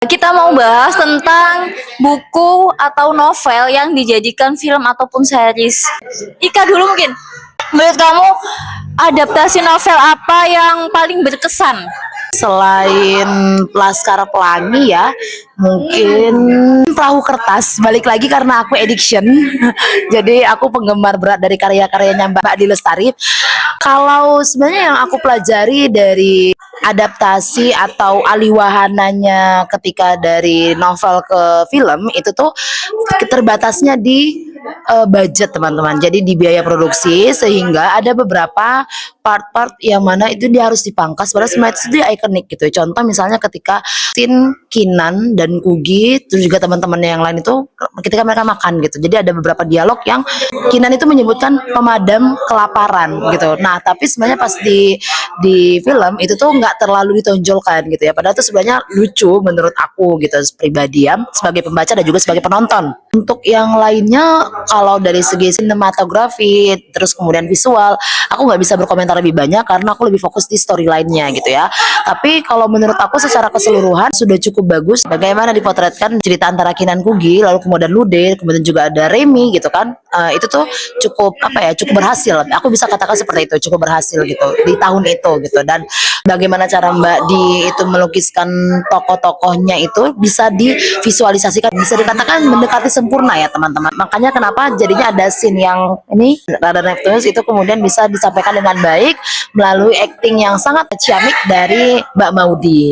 Kita mau bahas tentang buku atau novel yang dijadikan film ataupun series. Ika dulu mungkin. Menurut kamu adaptasi novel apa yang paling berkesan? Selain Laskar Pelangi ya, mungkin Perahu Kertas. Balik lagi karena aku addiction. Jadi aku penggemar berat dari karya-karyanya Mbak Adi Lestari. Kalau sebenarnya yang aku pelajari dari adaptasi atau alih wahananya ketika dari novel ke film itu tuh keterbatasnya di budget teman-teman. Jadi di biaya produksi sehingga ada beberapa part-part yang mana itu dia harus dipangkas padahal semua itu dia ikonik gitu. Contoh misalnya ketika scene Kinan dan Kugi terus juga teman-temannya yang lain itu ketika mereka makan gitu. Jadi ada beberapa dialog yang Kinan itu menyebutkan pemadam kelaparan gitu. Nah, tapi sebenarnya pas di film itu tuh nggak terlalu ditonjolkan gitu ya. Padahal itu sebenarnya lucu menurut aku gitu pribadi ya sebagai pembaca dan juga sebagai penonton. Untuk yang lainnya kalau dari segi sinematografi terus kemudian visual aku nggak bisa berkomentar lebih banyak karena aku lebih fokus di storyline-nya gitu ya. Tapi kalau menurut aku secara keseluruhan sudah cukup bagus bagaimana dipotretkan cerita antara Kinan Kugi lalu kemudian Lude kemudian juga ada Remy gitu kan. Itu tuh cukup apa ya, cukup berhasil, aku bisa katakan seperti itu, cukup berhasil gitu di tahun itu gitu. Dan bagaimana cara Mbak Di itu melukiskan tokoh-tokohnya itu bisa divisualisasikan, bisa dikatakan mendekati sempurna ya teman-teman. Makanya kenapa jadinya ada scene yang ini Radar Neptunus itu kemudian bisa disampaikan dengan baik melalui acting yang sangat ciamik dari Mbak Maudi.